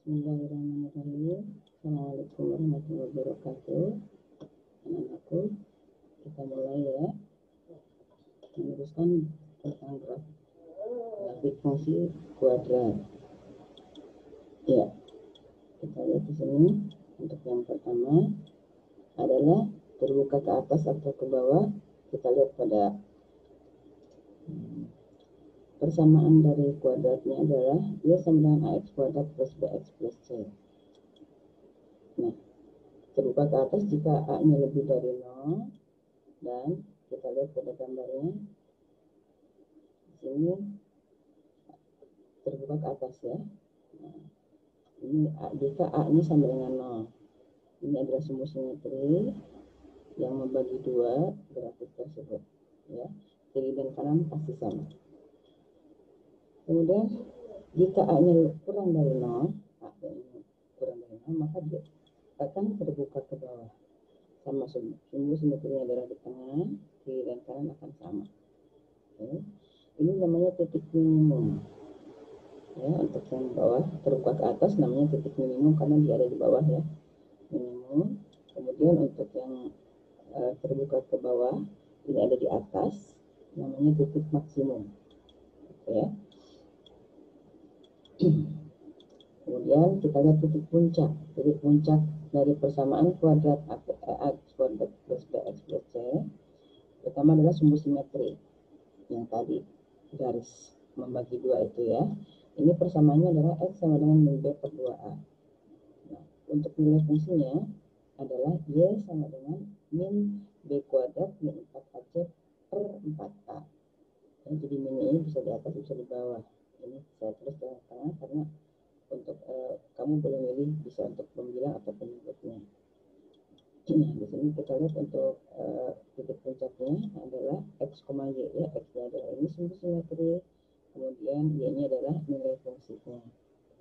Bismillahirrahmanirrahim. Assalamualaikum warahmatullahi wabarakatuh. Anak-anakku, kita mulai ya. Meneruskan tentang grafik fungsi kuadrat. Ya, kita lihat di sini. Untuk yang pertama adalah terbuka ke atas atau ke bawah. Kita lihat pada persamaan dari kuadratnya adalah y sama dengan ax kuadrat plus bx plus c. Nah, terbuka ke atas jika a-nya lebih dari 0, dan kita lihat pada gambarnya di sini terbuka ke atas ya. Nah, ini jika a-nya sama dengan 0. Ini adalah sumbu simetri yang membagi dua grafik tersebut ya. Kiri dan kanan pasti sama. Kemudian jika a-nya kurang dari 0, maka dia akan terbuka ke bawah. Sama sumbu simetrinya adalah di tengah, kiri dan kanan akan sama. Oke. Ini namanya titik minimum. Ya, untuk yang bawah terbuka ke atas namanya titik minimum karena dia ada di bawah ya. Minimum. Kemudian untuk yang terbuka ke bawah ini ada di atas namanya titik maksimum. Oke ya. Kemudian kita lihat titik puncak. Titik puncak dari persamaan kuadrat ax kuadrat plus bx plus c. Pertama adalah sumbu simetri yang tadi garis membagi dua itu ya. Ini persamaannya adalah x sama dengan min b per 2a. Nah, untuk nilai fungsinya adalah y sama dengan min b kuadrat min 4ac per 4a. Ya, jadi min ini bisa di atas bisa di bawah. Ini saya tulis di tengah karena untuk kamu boleh milih bisa untuk pembilang atau penyebutnya. Nah, di sini kita lihat untuk titik puncaknya adalah x, y ya. X-nya adalah ini sumbu simetri, kemudian y-nya adalah nilai fungsinya.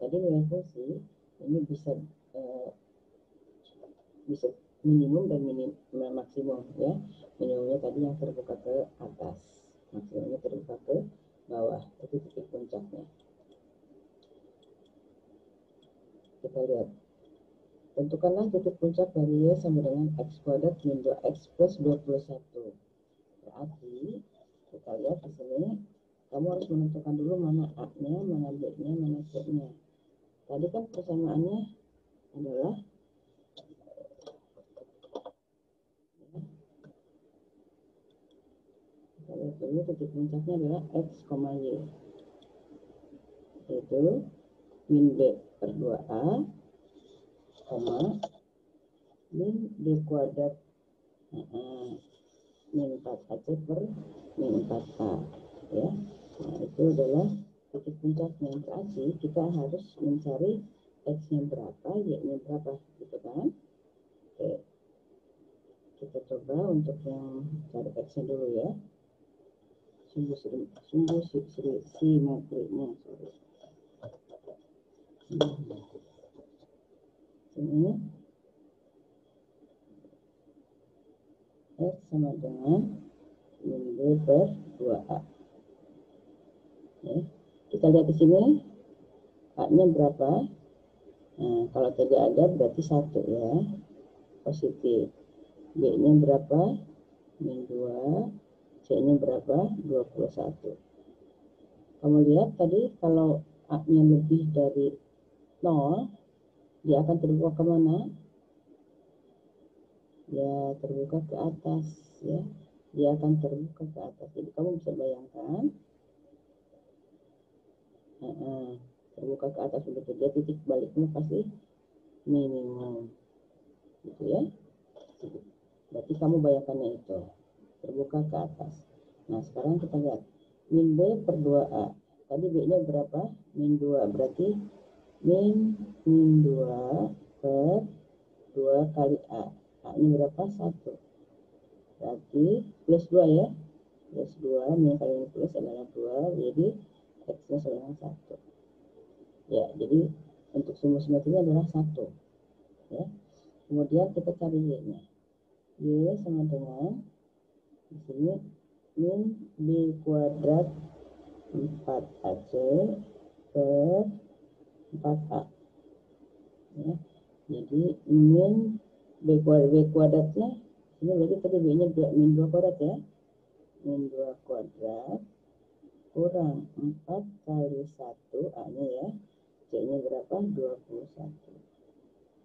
Tadi nilai fungsi ini bisa minimum dan maksimum ya. Minimumnya tadi yang terbuka ke atas, maksimumnya terbuka ke bawah. Itu titik puncaknya. Kita lihat. Tentukanlah titik puncak dari y sama dengan x kuadrat min 2x plus 21. Berarti kita lihat di sini kamu harus menentukan dulu mana a-nya, mana b-nya, mana c-nya. Tadi kan persamaannya adalah kita lihat dulu titik puncaknya adalah x, y, yaitu min b per 2a, min b kuadrat min 4ac per min 4a ya. Nah, itu adalah titik puncaknya. Berarti kita harus mencari x-nya berapa, y-nya berapa gitu kan. Oke, kita coba untuk yang cari x-nya dulu ya. Sumbu simetrinya ini x sama dengan min b per 2a ya. Kita lihat di sini a-nya berapa. Nah, kalau tidak ada berarti 1 ya, positif. B-nya berapa, min 2, C-nya berapa, 21. Kamu lihat tadi kalau a-nya lebih dari 0, dia akan terbuka kemana? Ya, terbuka ke atas ya. Dia akan terbuka ke atas. Jadi kamu bisa bayangkan terbuka ke atas begitu. Dia titik baliknya pasti minimum gitu ya. Berarti kamu bayangkannya itu terbuka ke atas. Nah, sekarang kita lihat min b per 2a. Tadi b-nya berapa? Min 2. Berarti min 2 per 2 kali a. A-nya berapa? 1. Berarti plus 2 ya. Plus 2, min kali min plus adalah 2. Jadi x-nya sama dengan 1. Ya, jadi untuk sumbu simetrinya adalah 1. Ya. Kemudian kita cari y-nya. Y sama dengan di sini min b kuadrat 4ac per 4a. ya. Jadi min B kuadratnya ini berarti tadi B-nya min 2 kuadrat ya. Min 2 kuadrat kurang 4 kali 1 A-nya ya. C-nya berapa? 21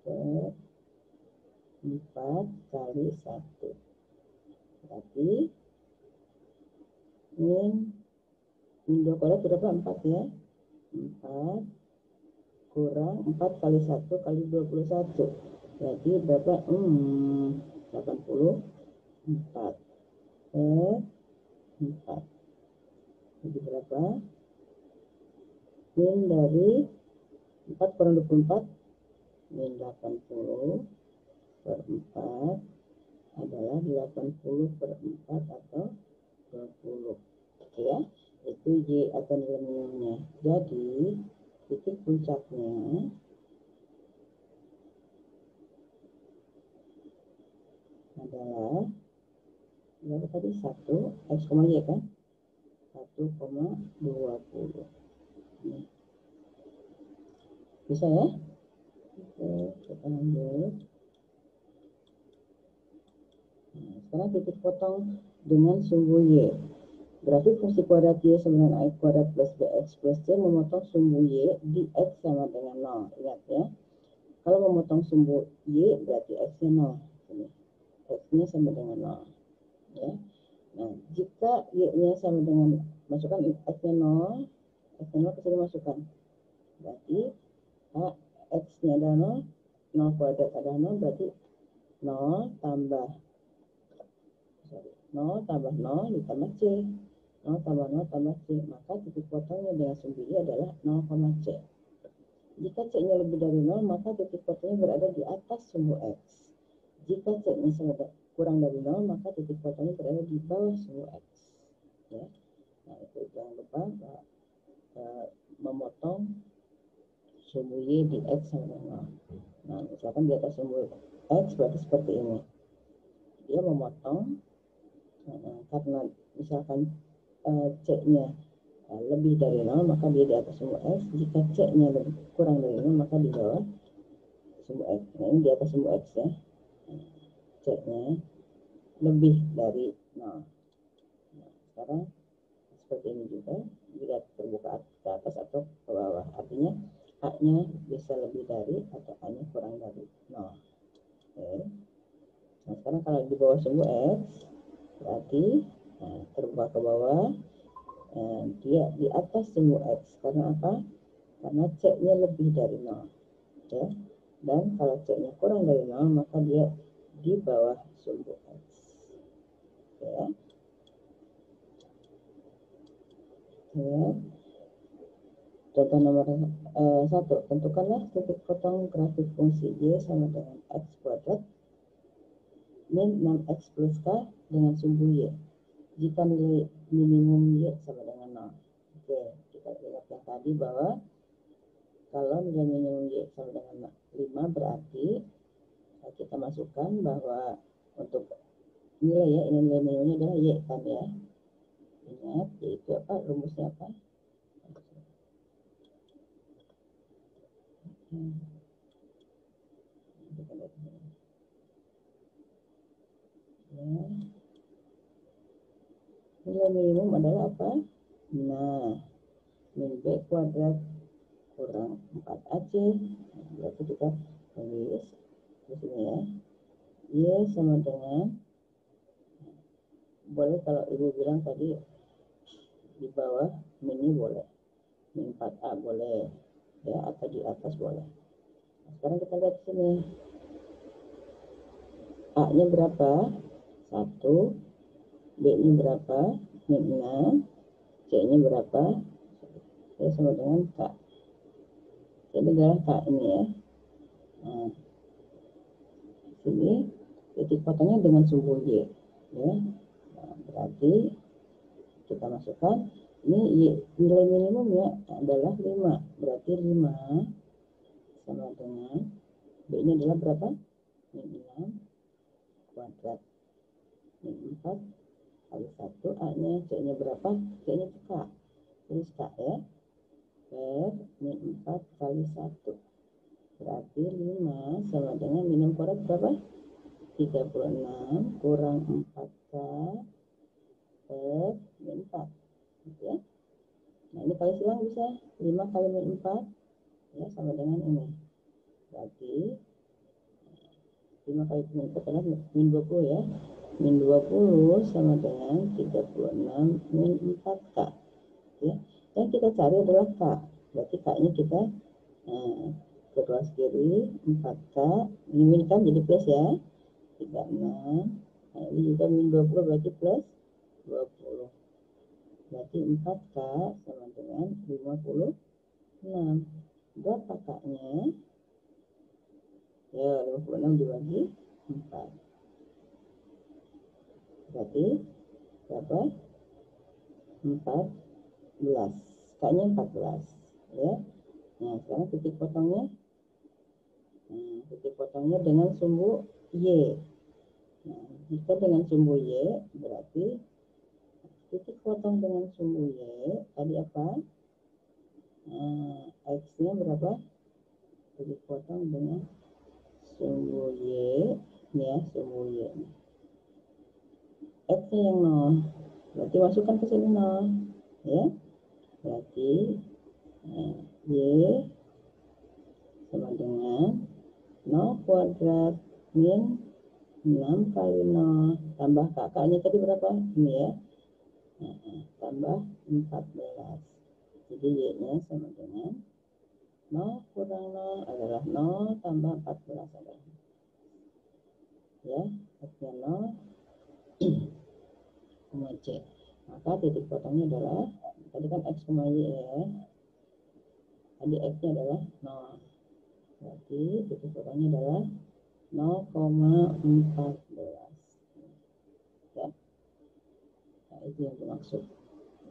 per 4 kali 1. Berarti min 2 kuadrat berapa? 4 ya. 4 kurang 4 kali 1 kali 21. Berarti berapa? 84 per 4. Jadi berapa? Min dari 4 kurang 24, min 80 per 4 adalah 80 per 4 atau 20. Oke ya, itu Y atau nilai minimumnya. Jadi titik puncaknya adalah berapa tadi? 1 X, Y kan? 1,20. Bisa ya? Oke, kita lanjut. Nah, sekarang titik potong dengan sumbu Y. Grafik fungsi kuadrat Y sama dengan X kuadrat plus BX plus C memotong sumbu Y di X sama dengan 0. Ingat ya. Kalau memotong sumbu Y berarti X-nya 0. Ini. X-nya sama dengan 0. Ya. Nah, jika Y-nya sama dengan, masukkan X-nya 0, X-nya 0 ke sini masukkan. Berarti X-nya adalah 0 kuadrat adalah 0, berarti 0 tambah 0 tambah 0 ditambah C. 0 tambah 0 tambah C. Maka titik potongnya dengan sumbu Y adalah 0, C. Jika C-nya lebih dari 0, maka titik potongnya berada di atas sumbu X. Jika C-nya kurang dari 0, maka titik potongnya berada di bawah sumbu X. Ya. Nah, itu jangan lupa memotong sumbu Y di X sama dengan 0. Nah, misalkan di atas sumbu X berarti seperti ini. Dia memotong karena misalkan C-nya lebih dari 0, maka dia di atas sumbu X. Jika C-nya kurang dari 0, maka di bawah sumbu X. Nah, ini di atas sumbu X ya. C-nya lebih dari 0. Nah, sekarang seperti ini juga, jika terbuka ke atas atau ke bawah. Artinya A-nya bisa lebih dari atau A-nya kurang dari 0. Oke. Nah, sekarang kalau di bawah sumbu X, berarti terbuka ke bawah, dia di atas sumbu X. Karena apa? Karena C-nya lebih dari 0. Ya. Dan kalau C-nya kurang dari 0, maka dia di bawah sumbu X. Ya. Ya. Contoh nomor 1, tentukanlah titik potong grafik fungsi Y sama dengan X kuadrat min 6X plus K dengan sumbu Y. Jika nilai minimum Y sama dengan 0. Oke, kita lihat yang tadi bahwa kalau nilai minimum Y sama dengan 5 berarti kita masukkan bahwa untuk nilai ya, ini nilai minimumnya adalah Y kan ya. Ingat, yaitu apa? Rumusnya apa? Ya. Nilai minimum adalah apa? Nah, min B kuadrat kurang 4AC. Berarti kita tulis di sini ya. Y sama dengan, boleh kalau ibu bilang tadi di bawah min boleh, min 4A boleh ya, atau di atas boleh. Nah, sekarang kita lihat sini, A nya berapa? 1, B nya berapa? Min 6, C nya berapa? Ya, sama dengan K. Ini adalah K ini ya. Nah, sini titik potongnya dengan sumbu Y ya. Nah, berarti kita masukkan ini nilai minimumnya adalah 5, berarti 5 sama dengan B nya adalah berapa? Min 6 kuadrat min 4 kali 1, A nya, C nya berapa? C nya K, tulis K ya, per min 4 kali 1. Berarti 5 sama dengan min 6 kuadrat berapa? 36 kurang 4K per min 4. Gitu ya. Nah, ini kali silang bisa 5 kali min 4 ya sama dengan ini. Berarti 5 kali min 4 adalah min 20 ya. Min 20 sama dengan 36 min 4K. Ya. Yang kita cari adalah K. Berarti K-nya kita ke kelas kiri 4K, min kan jadi plus ya, 36. Nah, ini juga min 20 berarti plus 20. Berarti 4K sama dengan 56. Berapa K-nya? Ya, 56 dibagi 4. Berarti berapa? 14. K-nya 14 ya. Nah, sekarang titik potongnya. Titik potongnya dengan sumbu Y. Nah, jika dengan sumbu Y berarti titik potong dengan sumbu Y tadi apa? X-nya berapa? Titik potong dengan sumbu Y, ini ya sumbu Y. X-nya yang 0, berarti masukkan ke sini 0 ya. Berarti Y sama dengan 0 kuadrat min 6 kali 0 tambah kakaknya tadi berapa? Ini ya. Tambah 14. Jadi Y-nya sama dengan 0 kurang 0 adalah 0 tambah 14 adalah ya, X-nya 0, C. Maka titik potongnya adalah tadi kan X, Y ya. Tadi X-nya adalah 0. Berarti titik potongnya adalah 0,14 ya. Nah, itu yang dimaksud.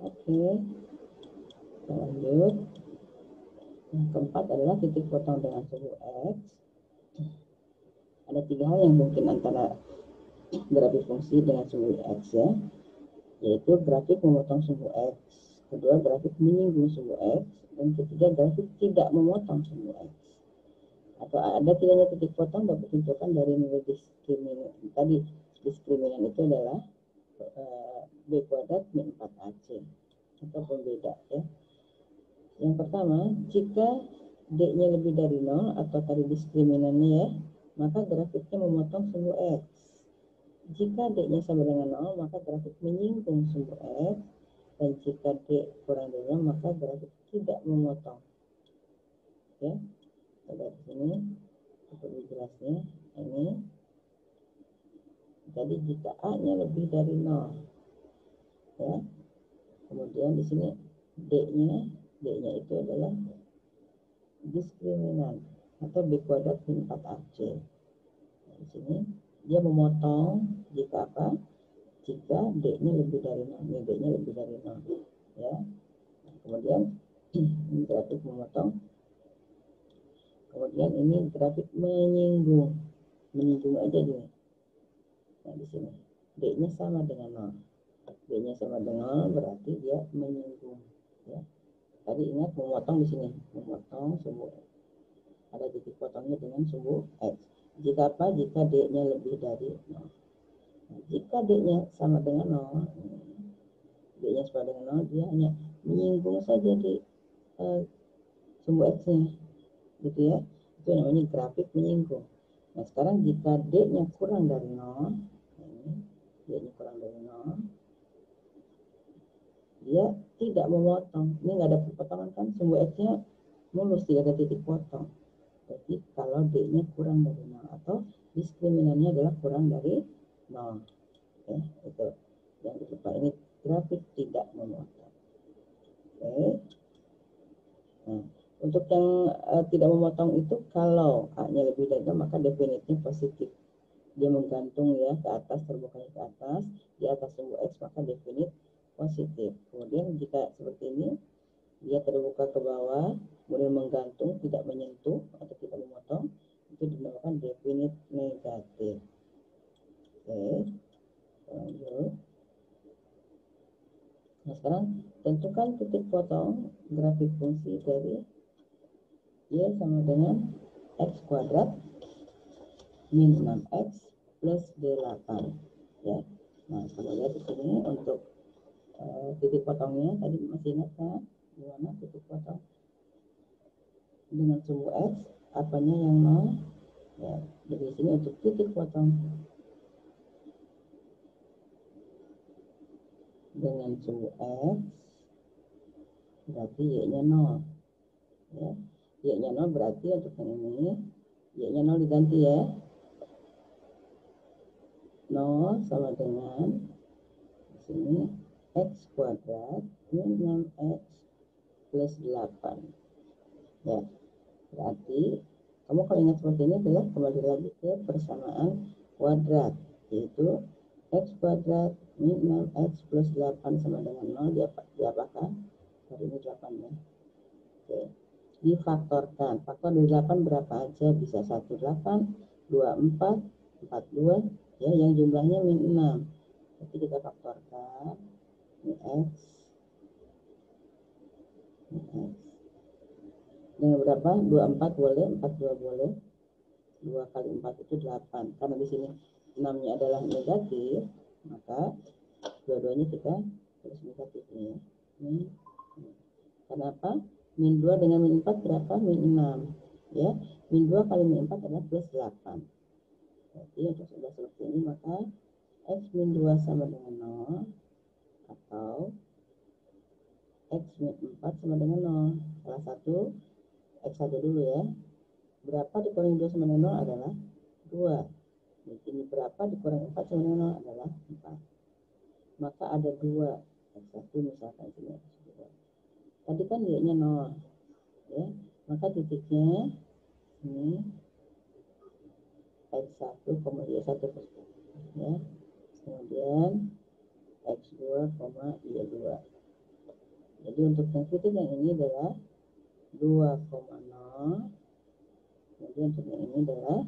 Oke, kita lanjut. Yang keempat adalah titik potong dengan sumbu X. Ada 3 hal yang mungkin antara grafik fungsi dengan sumbu X ya, yaitu grafik memotong sumbu X, kedua grafik menyinggung sumbu X, dan ketiga grafik tidak memotong sumbu X. Atau ada tidaknya titik potong dapat ditentukan dari nilai diskriminan. Tadi diskriminan itu adalah B kuadrat min 4AC atau pembeda ya. Yang pertama, jika D-nya lebih dari 0 atau tadi diskriminannya ya, maka grafiknya memotong sumbu X. Jika D-nya sama dengan 0, maka grafik menyinggung sumbu X. Dan jika D kurang dari 0, maka grafik tidak memotong. Ya, ada di sini lebih jelasnya. Ini. Jadi jika A-nya lebih dari 0, ya. Kemudian di sini D-nya itu adalah diskriminan atau B kuadrat min 4AC. Nah, di sini dia memotong jika apa? Jika D-nya lebih dari 0, D-nya lebih dari 0 ya. Nah, kemudian ini grafik memotong. Kemudian ini grafik menyinggung aja gini. Nah, di sini D-nya sama dengan 0. D-nya sama dengan 0 berarti dia menyinggung ya. Tadi ingat memotong di sini, memotong sumbu X. Ada titik potongnya dengan sumbu X. Jika apa? Jika D-nya lebih dari 0. Nah, jika D-nya sama dengan 0, D-nya sama dengan 0, dia hanya menyinggung saja di sumbu X-nya. Gitu ya. Itu namanya grafik menyinggung. Nah, sekarang jika D-nya kurang dari 0, D-nya kurang dari 0, dia tidak memotong. Ini nggak ada potongan kan, sumbu X-nya mulus, tidak ada titik potong. Jadi kalau D-nya kurang dari 0 atau diskriminannya adalah kurang dari 0. Oke, itu yang lupa, ini grafik tidak memotong. Oke. Nah, untuk yang tidak memotong itu kalau A-nya lebih dari 0 maka definitnya positif. Dia menggantung ya ke atas, terbukanya ke atas, di atas sumbu X maka definit positif. Kemudian jika seperti ini dia terbuka ke bawah, kemudian menggantung, tidak menyentuh atau tidak memotong, itu dinamakan definit negatif. Oke, lanjut. Nah, sekarang tentukan titik potong grafik fungsi dari Y sama dengan X kuadrat min 6X plus 8. Ya. Nah, kalau lihat di sini untuk titik potongnya tadi masih ingat kan? Gimana titik potong? Dengan sumbu X, apanya yang 0? Ya, jadi di sini untuk titik potong dengan sumbu X berarti Y-nya 0. Ya. Y-nya 0 berarti untuk yang ini Y-nya 0 diganti ya. 0 sama dengan di sini X kuadrat min 6X plus 8. Ya, berarti kamu kalau ingat seperti ini adalah kembali lagi ke persamaan kuadrat, yaitu X kuadrat min 6X plus 8 sama dengan 0 diapakan? Hari ini 8 ya. Oke. Difaktorkan. Faktor dari 8 berapa aja? Bisa 18, 24, 42 ya, yang jumlahnya min 6. Jadi kita faktorkan min X dengan berapa? 24 boleh, 42 boleh. 2 kali 4 itu 8. Karena di sini 6-nya adalah negatif, maka dua-duanya kita tulis negatif ini. Kenapa? Min 2 dengan min 4 berapa? Min 6. Ya, min 2 kali min 4 adalah plus 8. Jadi untuk sudah seperti ini maka X min 2 sama dengan 0 atau X min 4 sama dengan 0. Salah satu X1 dulu ya. Berapa dikurangi 2 sama dengan 0 adalah 2. Ini berapa dikurangi 4 sama dengan 0 adalah 4. Maka ada 2 X1 misalkan sini. Tadi kan Y-nya 0 ya. Maka titiknya ini X1, Y1 ya. Kemudian X2, Y2. Jadi untuk yang titik yang ini adalah 2,0. Kemudian untuk yang ini adalah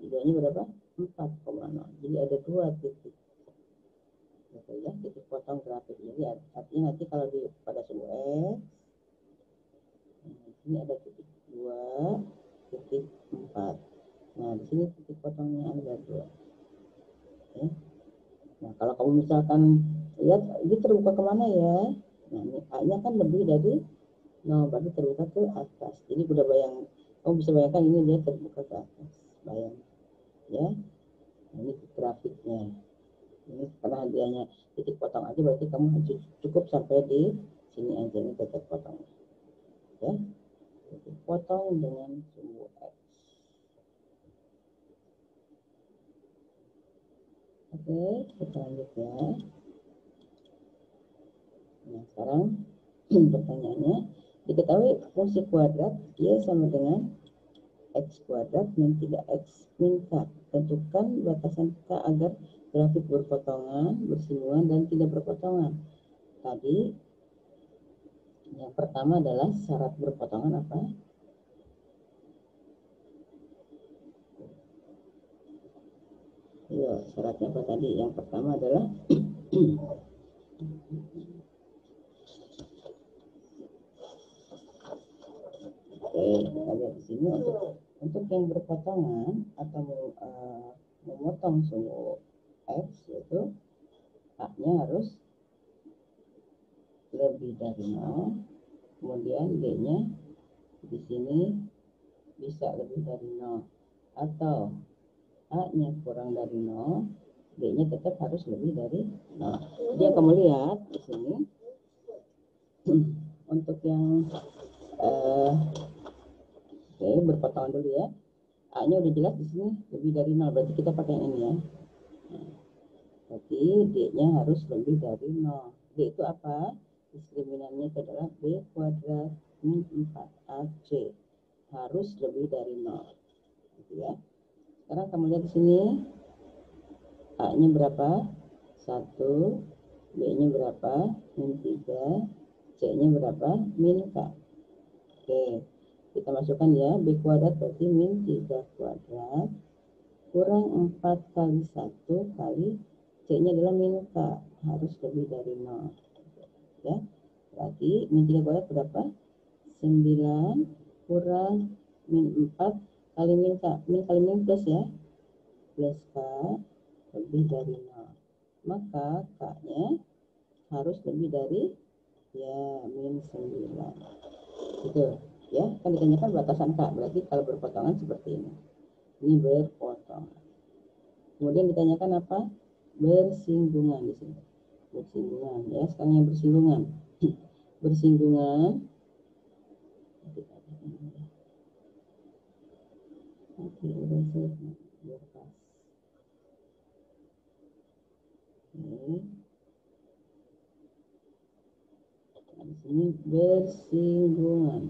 Y-nya berapa? 4,0. Jadi ada 2 titik. Gitu ya, titik potong grafik. Jadi artinya nanti kalau pada sumbu X ini ada titik 2, titik 4. Nah, di sini titik potongnya ada 2. Ya. Nah, kalau kamu misalkan lihat ini terbuka kemana ya? Nah, ini A-nya kan lebih dari 0, berarti terbuka ke atas. Jadi udah kamu bisa bayangkan ini dia terbuka ke atas. Bayang, ya. Nah, ini grafiknya. Ini karena hadiahnya titik potong aja, berarti kamu cukup sampai di sini aja nih titik potongnya. Ya, titik potong dengan sumbu X. Oke, kita lanjut ya. Nah, sekarang pertanyaannya, diketahui fungsi kuadrat Y sama dengan X kuadrat min 3X min K. Tentukan batasan K agar grafik berpotongan, bersinggungan, dan tidak berpotongan. Tadi yang pertama adalah syarat berpotongan apa? Ya, syaratnya apa tadi? Yang pertama adalah oke, kita lihat di sini untuk yang berpotongan atau memotong sumbu X yaitu A-nya harus lebih dari 0, kemudian D-nya di sini bisa lebih dari 0, atau A-nya kurang dari 0, D-nya tetap harus lebih dari 0. Jadi kamu lihat di sini untuk yang oke, berpotongan dulu ya. A-nya udah jelas di sini lebih dari 0, berarti kita pakai yang ini ya. Nah, berarti D-nya harus lebih dari 0. D itu apa? Diskriminannya itu adalah B kuadrat min 4AC. Harus lebih dari 0. Gitu ya. Sekarang kamu lihat di sini A-nya berapa? 1, B-nya berapa? Min 3, C-nya berapa? Min K. Oke, kita masukkan ya, B kuadrat berarti min 3 kuadrat kurang 4 kali 1 kali C-nya adalah min K, harus lebih dari 0. Ya, berarti min 3 kuadrat berapa? 9 kurang min 4 kali min K. Min kali min plus ya. Plus K lebih dari 0. Maka K-nya harus lebih dari ya min 9. Gitu ya. Kan ditanyakan batasan K. Berarti kalau berpotongan seperti ini. Ini berpotongan. Kemudian ditanyakan apa? Bersinggungan di sini. Bersinggungan ya. Sekarang yang bersinggungan. Bersinggungan. Oke, udah selesai. Nah, di sini bersinggungan.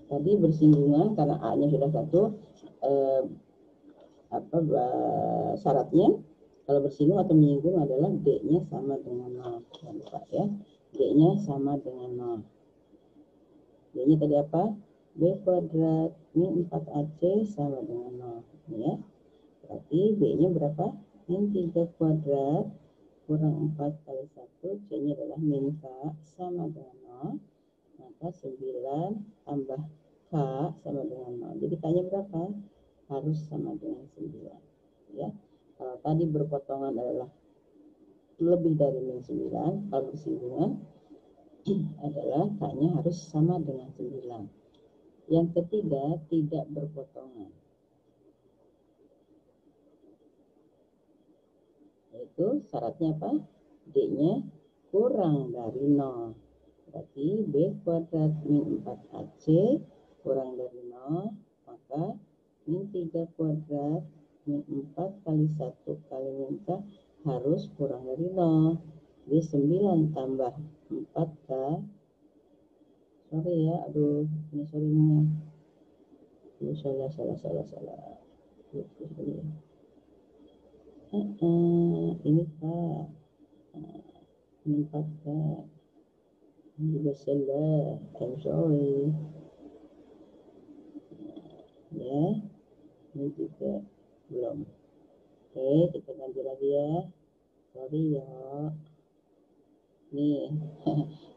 Tadi bersinggungan karena A-nya sudah satu. Syaratnya kalau bersinggung atau menyinggung adalah D-nya sama dengan 0. Jangan lupa ya. D-nya sama dengan 0. D-nya tadi apa? B kuadrat min 4AC sama dengan 0. Ini ya. Berarti B-nya berapa? Min 3 kuadrat kurang 4 kali 1. C-nya adalah min K sama dengan 0. Maka 9 tambah K sama dengan 0. Jadi K-nya berapa? Harus sama dengan 9. Ya. Kalau tadi berpotongan adalah lebih dari min 9, kalau bersinggungan adalah K-nya harus sama dengan 9. Yang ketiga, tidak berpotongan. Yaitu syaratnya apa? D-nya kurang dari 0. Berarti B kuadrat min 4AC kurang dari 0. Maka min 3 kuadrat min 4 kali 1 kali min K harus kurang dari 0. Jadi 9 tambah 4K. Sorry ya, aduh, ini sorry nih. Ini salah. Ini Kak. Ini 4K. Ini juga salah. I'm sorry. Ya, ini juga belum. Oke, kita ganti lagi ya. Sorry ya. Nih,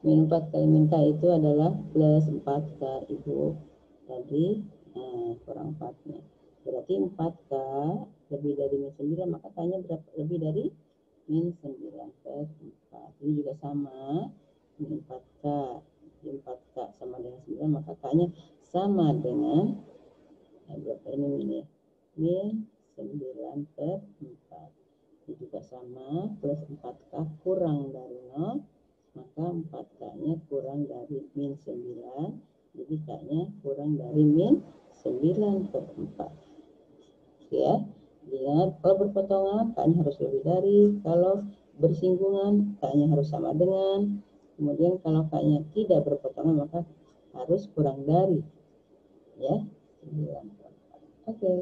min 4 kali min K itu adalah plus 4K Ibu. Tadi kurang 4-nya. Berarti 4K lebih dari min 9, maka K-nya berapa? Lebih dari min 9 per 4. Ini juga sama. Min 4K. 4K sama dengan 9, maka K-nya sama dengan berapa ini min ya? Min 9 per 4. Ini juga sama, plus 4K kurang dari 0, maka 4K-nya kurang dari min 9, jadi K-nya kurang dari min 9 per 4. Ya, lihat kalau berpotongan K-nya harus lebih dari, kalau bersinggungan K-nya harus sama dengan, kemudian kalau K-nya tidak berpotongan maka harus kurang dari, ya, 9 per 4. Oke.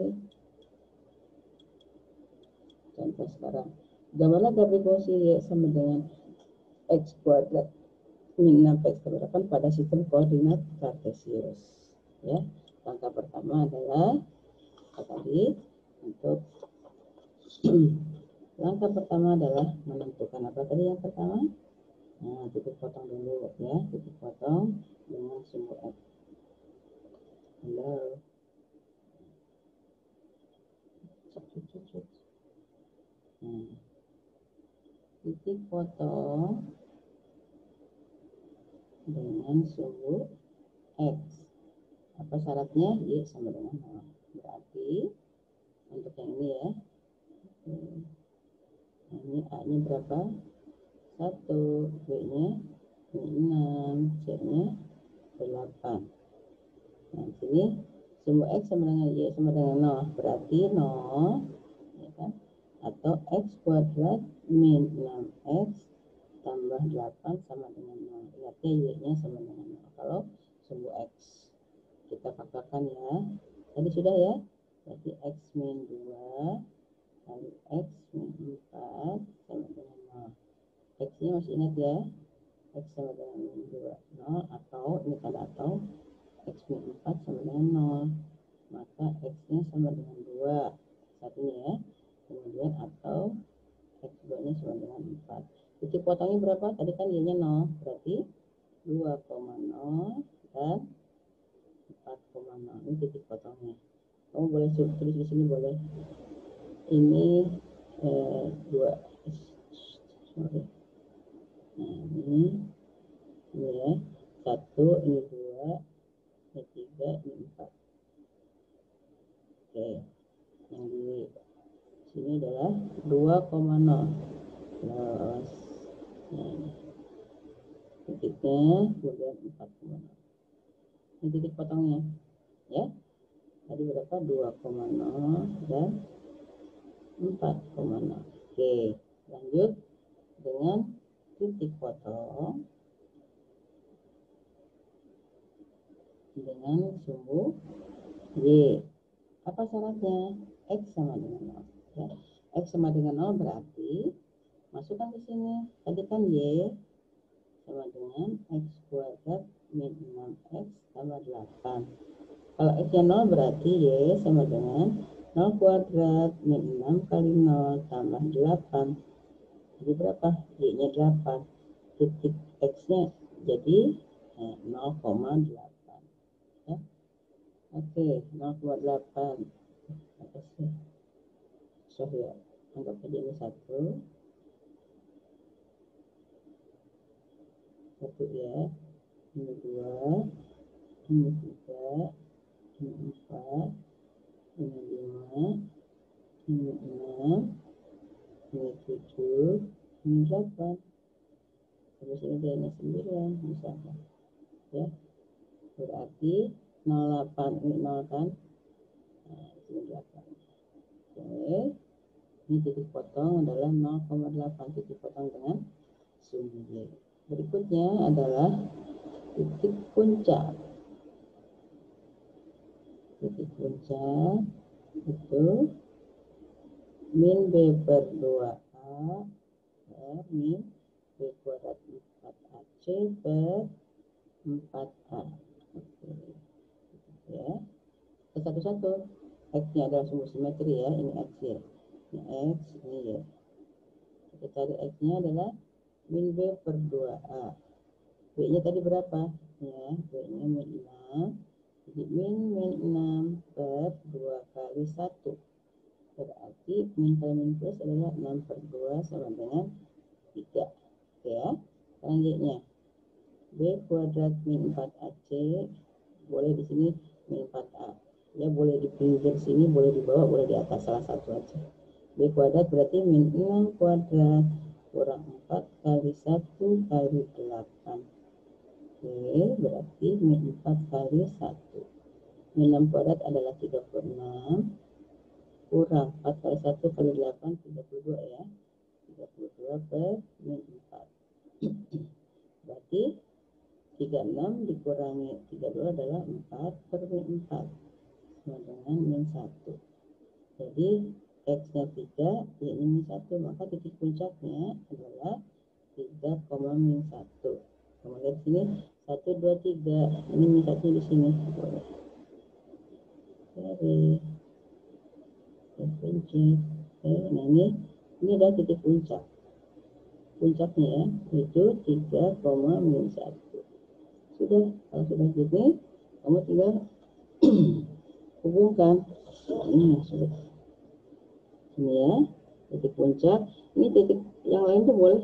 Contoh sekarang, gambarlah grafik fungsi Y sama dengan X kuadrat min 6X ke 8 pada sistem koordinat kartesius. Ya, langkah pertama adalah tadi untuk langkah pertama adalah menentukan apa tadi yang pertama? Nah, titik potong dulu ya, titik potong dengan sumbu X. Halo. Nah, titik potong dengan sumbu X. Apa syaratnya? Y sama dengan 0. Berarti untuk yang ini ya, ini A-nya berapa? 1, B-nya 6, C-nya 8. Nah, di sini sumbu X sama dengan Y sama dengan 0. Berarti 0, ya kan? Atau X kuadrat min 6X tambah 8 sama dengan 0. Lihatnya Y-nya sama dengan 0. Kalau sumbu X. Kita faktorkan ya. Tadi sudah ya. Berarti X min 2 kali X min 4 sama dengan 0. X-nya masih ingat ya. X sama dengan min 2, 0. Atau, ini tanda atau, X min 4 sama dengan 0. Maka X-nya sama dengan 2. Satunya ya. Kemudian atau X2-nya sama dengan 4. Titik potongnya berapa? Tadi kan Y-nya 0, berarti 2,0 dan 4,0. Ini titik potongnya. Kamu boleh tulis di sini, boleh. Ini 2. Sorry. Nah, ini ya. 1, ini 2, ini 3, ini 4. Oke. Yang di sini adalah 2,0. Nah, titiknya kemudian 4,0. Ini titik potongnya, ya. Tadi berapa? 2,0 dan 4,0. Oke, lanjut dengan titik potong dengan sumbu Y. Apa syaratnya? X sama dengan 0. Ya. X sama dengan 0 berarti masukkan ke sini. Tadi kan Y sama dengan X kuadrat min 6X tambah 8. Kalau X-nya 0 berarti Y sama dengan 0 kuadrat min 6 kali 0 tambah 8. Jadi berapa? Y-nya 8. Titik X-nya jadi 0,8. Ya. Oke, 0,8. Apa sih? Sorry ya. Anggap aja ini 1. 1 ya. Ini 2. Ini 3. Ini 4. Ini 5. Ini 6. Ini 7. Ini 8. Terus ini dia ini 9 misalkan. Ya. Berarti 08 ini 0 kan? Nah, ini 8. Oke. Ini titik potong adalah 0,8, titik potong dengan sumbu Y. Berikutnya adalah titik puncak. Titik puncak itu min B per 2A per min B kuadrat 4AC per 4A. Oke. Ya. Satu-satu. X-nya adalah sumbu simetri ya. Ini X ya. Ini X, ini Y. Kita cari X-nya adalah min B per 2A. B-nya tadi berapa? Ya, B-nya min 6. Jadi min 6 per 2 kali 1. Berarti min kali min plus adalah 6 per 2 sama dengan 3. Oke ya. Sekarang Y-nya. B kuadrat min 4AC. Boleh di sini min 4A. Ya, boleh di pinggir sini, boleh di bawah, boleh di atas, salah satu aja. B kuadrat berarti min 6 kuadrat kurang 4 kali 1 kali 8. Oke, berarti min 4 kali 1. Min 6 kuadrat adalah 36. Kurang 4 kali 1 kali 8, 32 ya. 32 per min 4. Berarti 36 dikurangi 32 adalah 4 per min 4. Sama dengan min 1. Jadi X-nya 3, Y-nya min 1. Maka titik puncaknya adalah 3, min 1. Kamu lihat sini 1, 2, 3. Ini min 1 di sini. Boleh. Dari puncak. Nah ini adalah titik puncak. Puncaknya ya, itu 3, min 1. Sudah, kalau sudah gini, kamu tinggal hubungkan. Ini sudah. Ini ya, titik puncak. Ini titik yang lain tuh boleh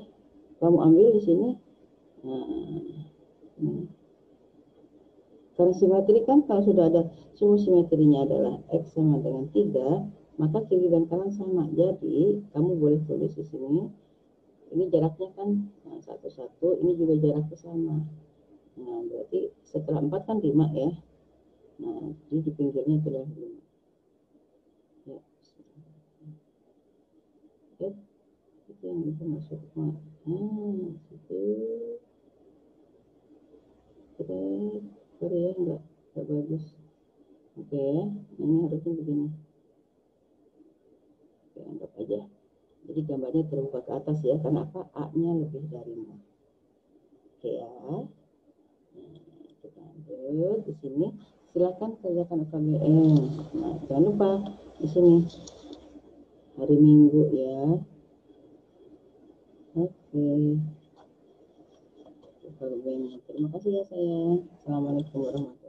kamu ambil di sini. Nah. Karena simetri kan, kalau sudah ada sumbu simetrinya adalah X sama dengan 3, maka kiri dan kanan sama. Jadi kamu boleh tulis di sini. Ini jaraknya kan 1, ini juga jaraknya sama. Nah, berarti setelah 4 kan 5 ya. Nah, jadi di pinggirnya itu adalah 5. Ya. Oke. Itu yang bisa masuk. Nah, itu. Sorry ya, enggak bagus. Oke, ini harusnya begini. Oke, anggap aja. Jadi gambarnya terbuka ke atas ya, karena apa? A-nya lebih dari 0. Oke ya. Nah, kita ambil di sini. Silakan kerjakan UKBM. Nah, jangan lupa di sini hari Minggu ya. Oke. Kalau terima kasih ya sayang. Assalamualaikum warahmatullahi wabarakatuh.